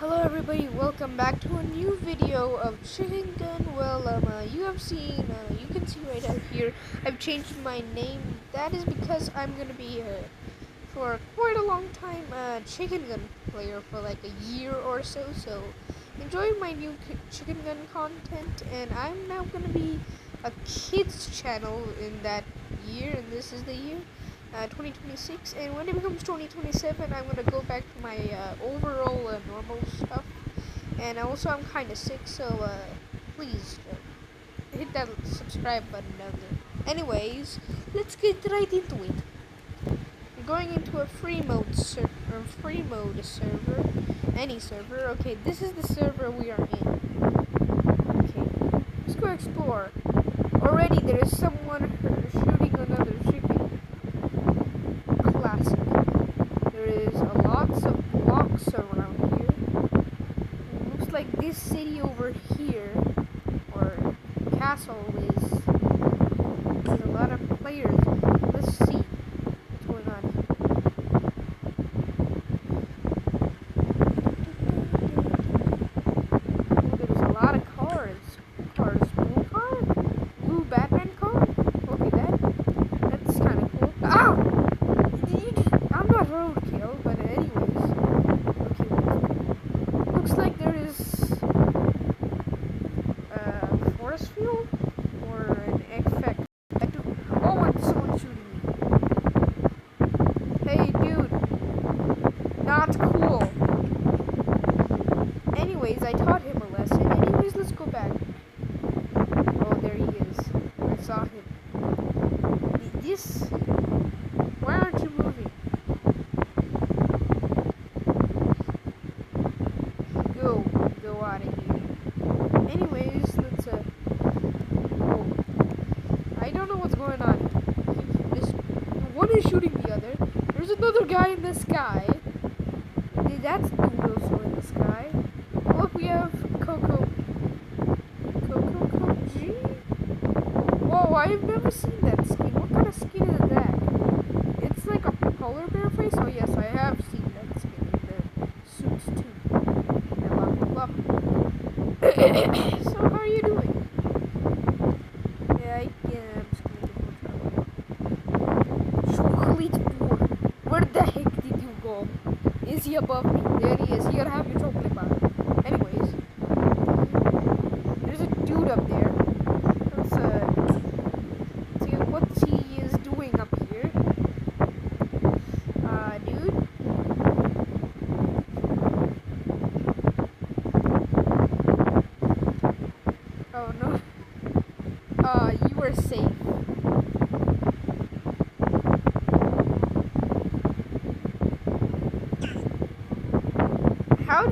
Hello everybody, welcome back to a new video of Chicken Gun. Well, you have seen, you can see right out here, I've changed my name. That is because I'm gonna be, for quite a long time, Chicken Gun player for like a year or so. So, enjoy my new Chicken Gun content, and I'm now gonna be a kids channel in that year, and this is the year. 2026, and when it becomes 2027, I'm gonna go back to my overall normal stuff. And also, I'm kind of sick, so please hit that subscribe button down there. Anyways, let's get right into it. We're going into a free mode server, any server. Okay, this is the server we are in. Okay, let's go explore. Already, there is someone shooting another chicken. Classic. There is lots of blocks around here. It looks like this city over here, or castle, there's a lot of players. Let's see what's going on here. Oh, there's a lot of cars. Blue car? Blue Batman car? Okay, that's kind of cool. Ow! I'm not roadkill, but anyways. Okay, looks like there is a forest field or an effect. Oh, and someone's shooting me. Hey, dude. Not cool. Anyways, I taught him a lesson. Anyways, let's go back. Oh, there he is. I saw him. Why aren't you moving? Go out of here. Anyways, let's oh, I don't know what's going on. One is shooting the other. There's another guy in the sky. That's also in the sky. Look, we have Coco G. Whoa, I've never seen that skin. What kind of skin is that? It's like a polar bear face. Oh yes, I have seen that skin in the suits too. So how are you doing? Yeah, I'm just gonna get chocolate bar. Where the heck did you go? Is he above me? There he is. Here, have your chocolate bar. Anyways, there's a dude up there. Let's see what he is doing up here. Dude. Oh no. You are safe. How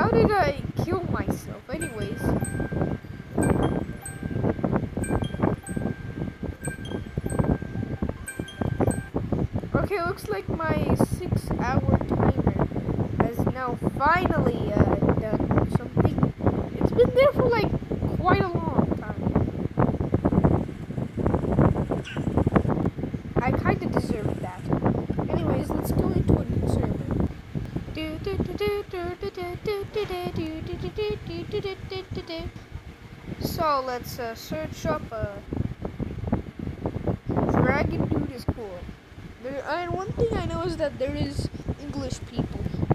did I kill myself? Anyways. Okay, looks like my 6-hour timer has now finally done something. It's been there for like quite a long time. I kinda deserved that. Anyways, let's go into a new server. So let's search up Dragon Dude is cool. And one thing I know is that there is English people here.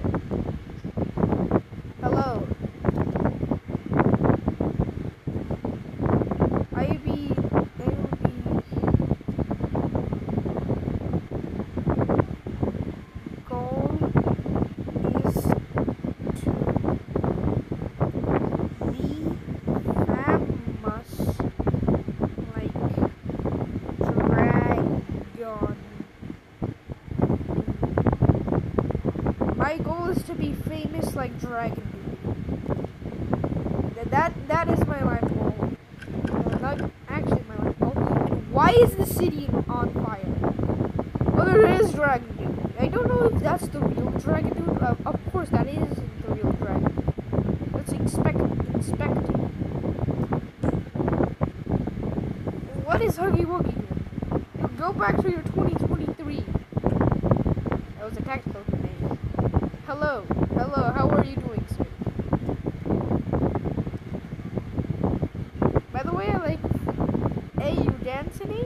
Hello. My goal is to be famous like Dragon Dude. That is my life goal. Not actually my life goal. Why is the city on fire? Oh, there is Dragon Dude. I don't know if that's the real Dragon Dude. Of course, that is the real Dragon Dude. Let's inspect. What is Huggy Wuggy doing? Go back to your 2023. That was a tactical grenade. Hello, how are you doing? Anthony?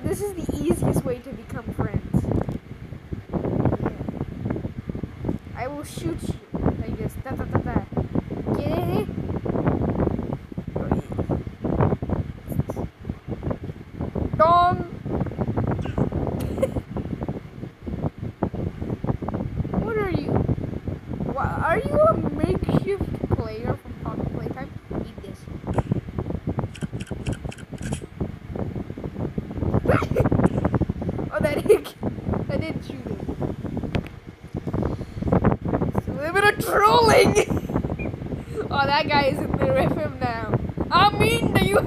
This is the easiest way to become friends. Yeah. I will shoot you like this. Da da da da. Get it? Dong. What are you? Are you a makeshift player from Pocket Playtime? Eat this. Oh, that didn't shoot him. It's a little bit of trolling. Oh, that guy is in there with him now. I mean, do you?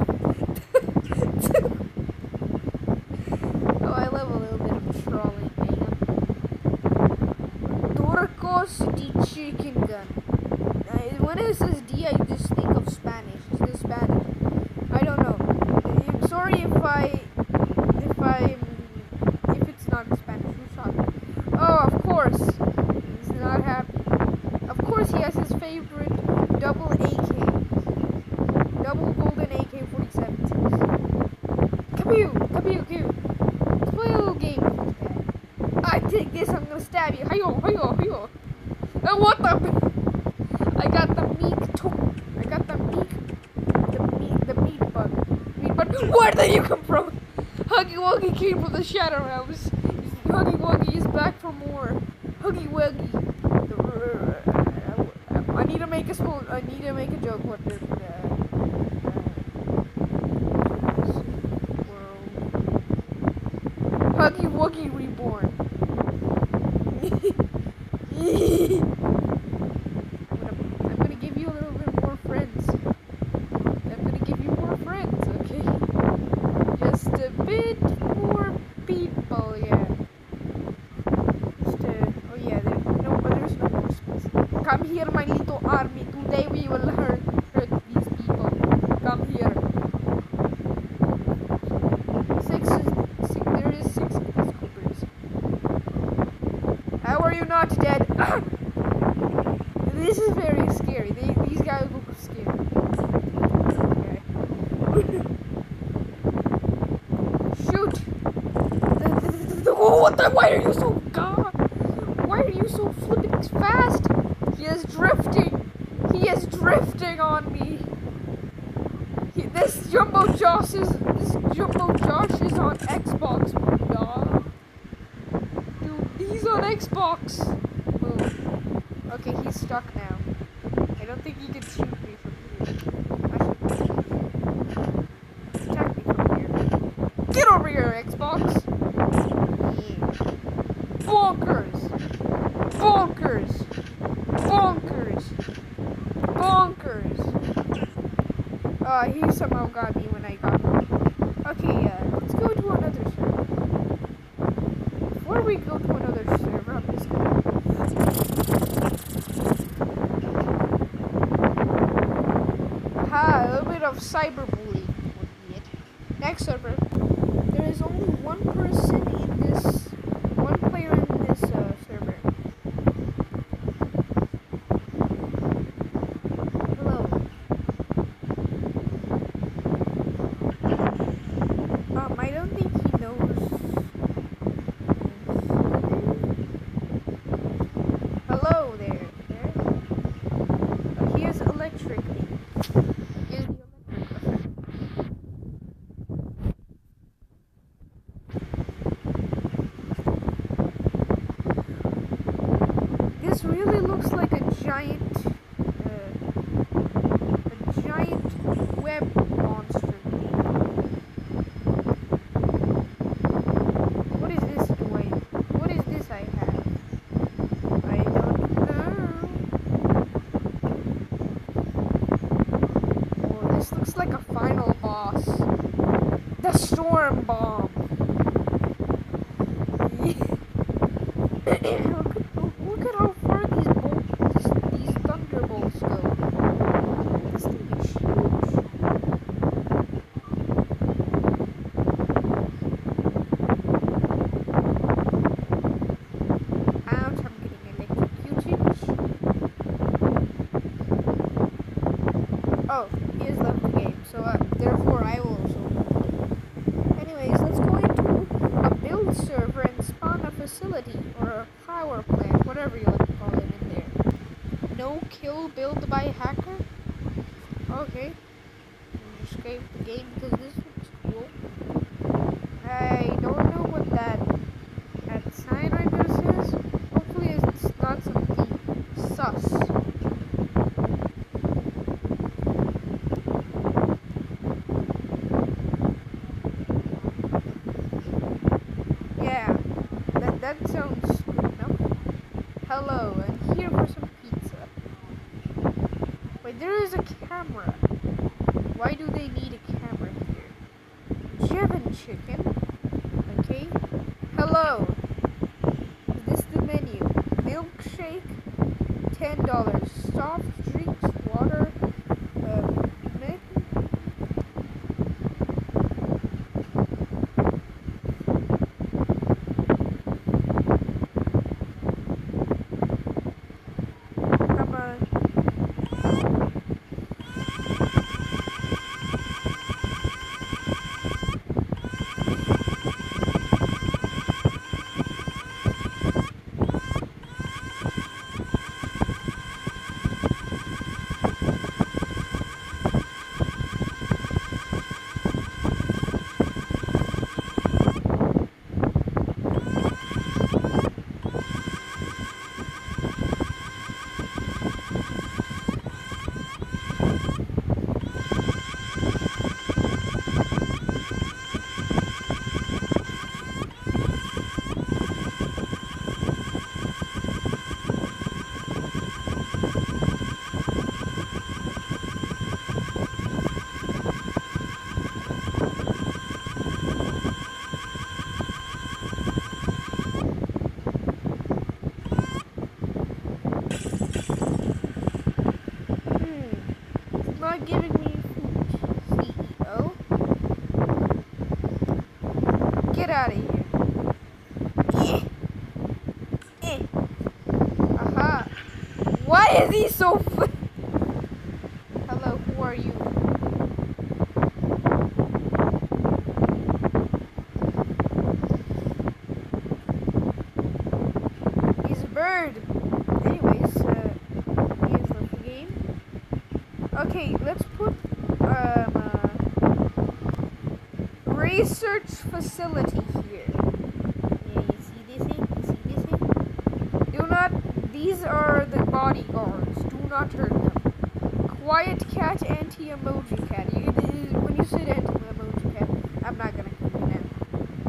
Oh, I love a little bit of trolling, man. Turcos the chicken gun. When it says D, I just think of Spanish. Is this Spanish? I don't know. I'm sorry if it's not Spanish. Who shot me? Oh, of course. He's not happy. Of course, he has his favorite double AK, double golden AK-47s. Come here. Let's play a little game with this guy. I take this. I'm gonna stab you. Hiyo. Oh, what the? I got the meat bug. Where did you come from? Huggy Wuggy came from the Shadow Realms. Huggy Wuggy is back for more. Huggy Wuggy. I need to make a joke. What the world? Huggy Wuggy reborn. I'm gonna give you a little bit more friends. Okay? Just a bit more people, yeah. Oh yeah, there's no more space. Come here, my little army. Today we will hurt these people. Come here. There is 6 peacekeepers. How are you not dead? This is very scary. These guys look scary. Okay. Shoot! Oh, what the? Why are you so flipping fast? He is drifting on me. This Jumbo Josh is on Xbox, my dog. Dude, he's on Xbox. Boom. Okay, he's stuck now. I don't think he can shoot me from here. Attack me from here. Get over here, Xbox. Yeah. Bonkers. He somehow got me when I got him. Okay, let's go to another server. Before we go to another server, I'm just gonna... Aha, a little bit of cyberbullying would be it. Next server. There is only one player in this server. I don't think he knows. Hello there. He is electric. This really looks like a giant web monster. What is this doing? What is this I have? I don't know. Oh, this looks like a final boss. The Storm Bomb. Look at how far these thunderbolts go. This thing is huge. Ouch, I'm getting electrocuted. Oh, he has left the game, so therefore facility or a power plant, whatever you like to call it in there. No kill build by hacker? Okay. Escape the game because this looks cool. I don't know what that sign right there says. Hopefully it's not something sus. Yeah, that sounds good enough. Hello, I'm here for some pizza. Wait, there is a camera. Why do they need a camera here? Jevin chicken. Okay. Hello. Is this the menu? Milkshake, $10. Soft drinks, water, milk. Come on. Not giving me food, CEO. Get out of here. Aha. Why is he so Hello, who are you? He's a bird. Anyways, here's the game. Okay, let's put research facility here. Yeah, you see this thing? You see this thing? Do not. These are the bodyguards. Do not hurt them. Quiet cat, anti-emoji cat. When you said anti-emoji cat, I'm not gonna kill you now.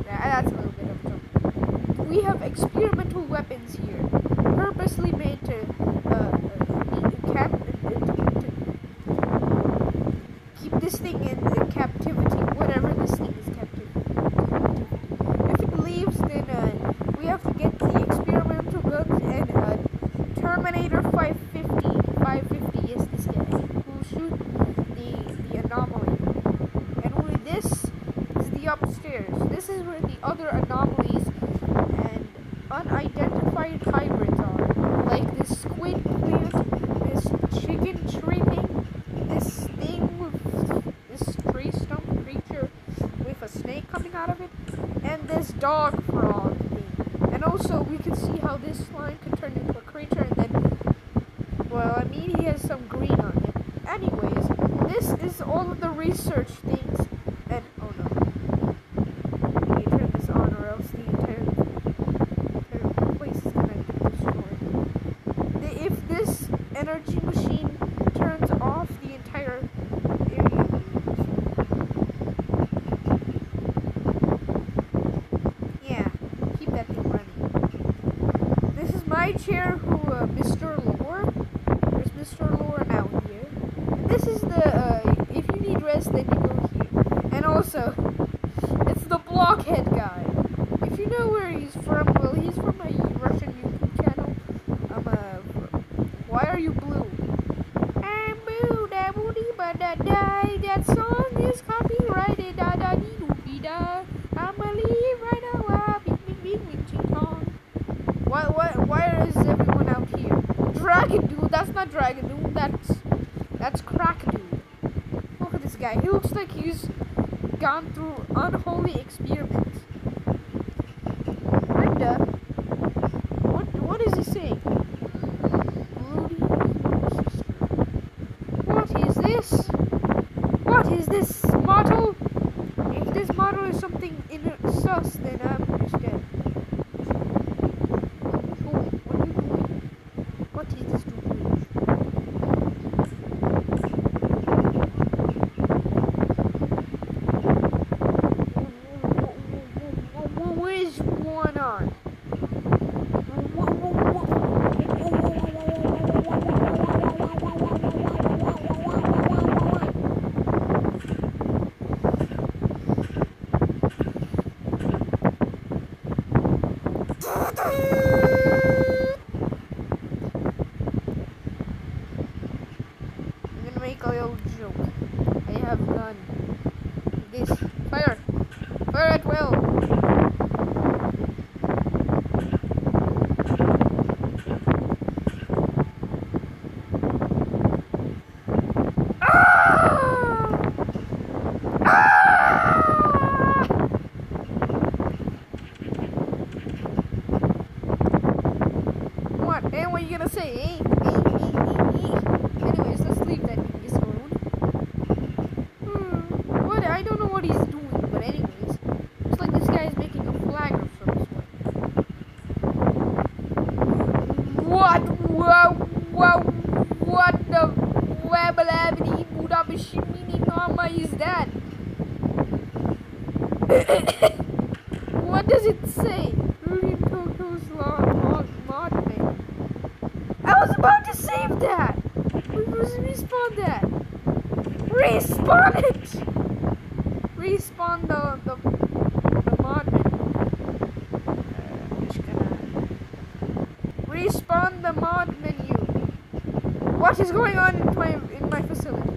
That's a little bit of trouble. We have experimental weapons here, purposely made to keep this thing in captivity, whatever this thing is captivity. If it leaves, then we have to get the experimental guns and Terminator 550 is this guy who shoot the anomaly. And only this is the upstairs. This is where the other anomalies and unidentified hybrids are, like this squid plant, this chicken tree thing, this thing with this tree stump creature with a snake coming out of it, and this dog frog thing. And also we can see how this slime can turn into a creature, and then, well, I mean, he has some green on it. Anyways, this is all of the research things, and oh no, let me turn this on or else the entire place is gonna get destroyed. If this energy machine turns off, the entire area moves. Yeah, keep that thing running. This is my chair, who, Mr. Lore. There's Mr. Lore now here. And this is the, if you need rest, then you go here. And also, it's the Blockhead guy. If you know where he's from, well, he's from a Russian YouTube channel. Why are you blue? I'm blue, da boo dee ba da die. That song is copyrighted, da da dee doo dee da. I'ma leave right now, bing bing bing bing ching tong. Why is everyone out here? Dragon Dude, that's not Dragon Dude, that's Crack Dude. Look at this guy, he looks like he's gone through unholy experiments. Brenda, what you're gonna say, eh? Anyways, let's leave that dingus alone. What? I don't know what he's doing, but anyways, looks like this guy is making a flag of some sort. What? What the wabalabity budabashimini nama is that? What does it say? Rudy Coco's Modman. I was about to save that! Respawn that! Respawn it! Respawn the Modman. I'm just gonna respawn the mod menu. What is going on in my facility?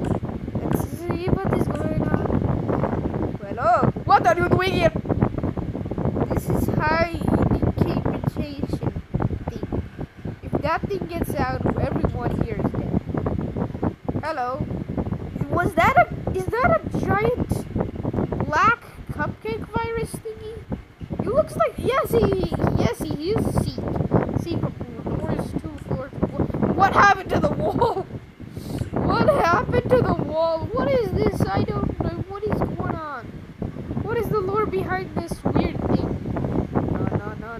Let's see what is going on. Well, oh, what are you doing here? This is high decapitation thing. If that thing gets out, everyone here is dead. Hello. Is that a giant black cupcake virus thingy? It looks like yes he is Seek. Doors 2 floors. What happened to the wall? What happened to the wall? What is this? I don't know. What is going on? What is the lore behind this weird thing?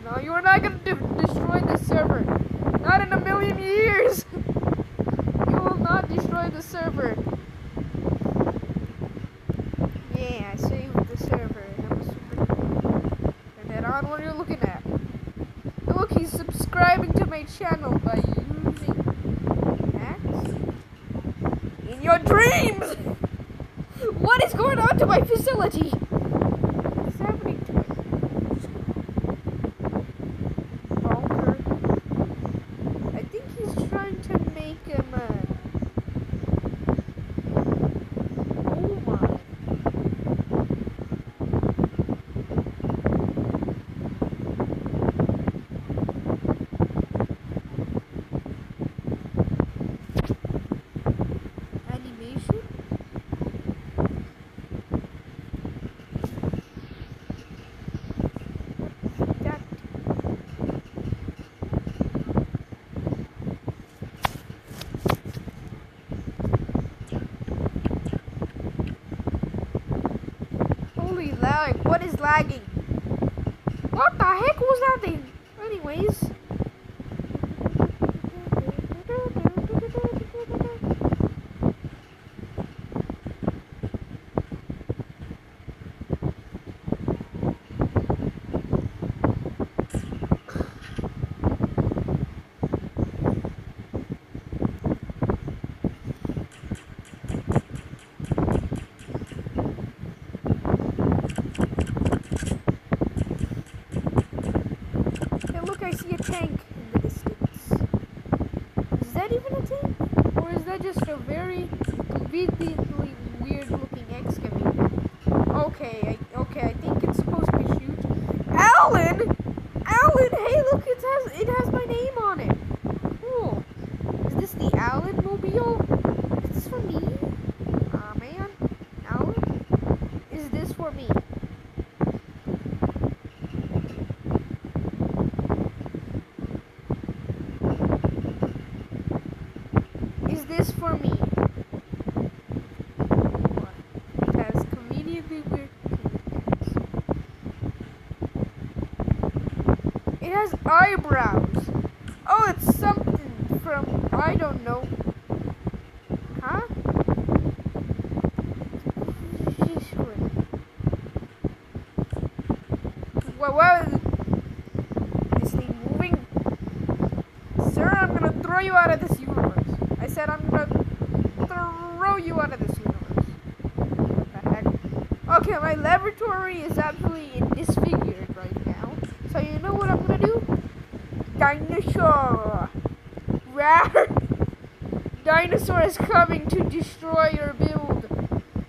No. You are not going to destroy the server. Not in a million years. You will not destroy the server. Yeah, I saved the server. I'm super cool. Turn that on. What are you looking at? Look, he's subscribing to my channel by using X. In your dreams! What is going on to my facility? What's happening to it? Bonker. I think he's trying to make him oh my. Animation? That. Holy lag, what is lagging? What the heck was that thing? Anyways. Hey, look, I see a tank in the distance. Is that even a tank? Or is that just a very conveniently weird looking excavator? Okay, I think it's supposed to be huge. Alan! Alan, hey, look, it has my name on it. Cool. Is this the Alan mobile? Is this for me? Man. Alan? Is this for me? Is this for me? What? It has conveniently weird things. It has eyebrows. Oh, it's something from, I don't know. Huh? What? Is this thing moving? Sir, I'm gonna throw you out of this universe. I said I'm gonna throw you out of this universe. What the heck? Okay, my laboratory is absolutely disfigured right now. So you know what I'm gonna do? Dinosaur! Rawr! Dinosaur is coming to destroy your build.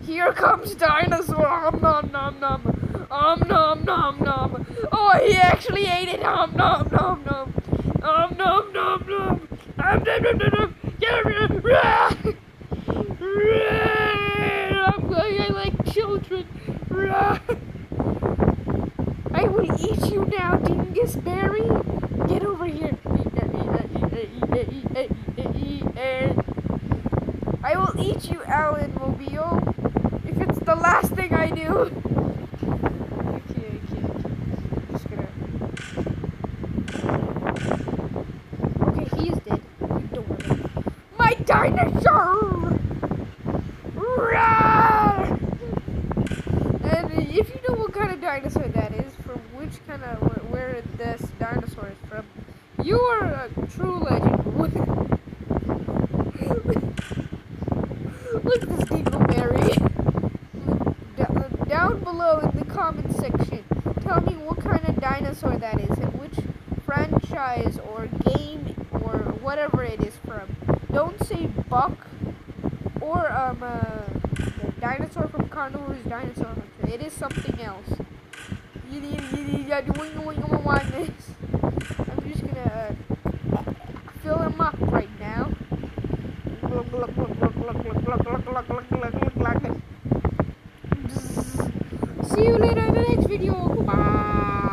Here comes Dinosaur! Nom nom nom! Nom nom nom! Oh, he actually ate it! Nom nom nom nom! Nom nom nom nom! Nom nom nom nom! I like children. I will eat you now, Dingus Berry. Get over here. Alan Mobile. If it's the last thing I do. Okay. I'm just gonna. Okay, he is dead. Don't worry. My dinosaur! Roar! And if you know what kind of dinosaur that is, from which kind of where this dinosaur is from, you are a true legend. Look at this dingleberry. Down below in the comment section, tell me what kind of dinosaur that is and which franchise or game or whatever it is from. Don't say Buck or the dinosaur from Carnivore's Dinosaur Hunter. It is something else. I'm just gonna fill him up right now. See you later in the next video. Goodbye.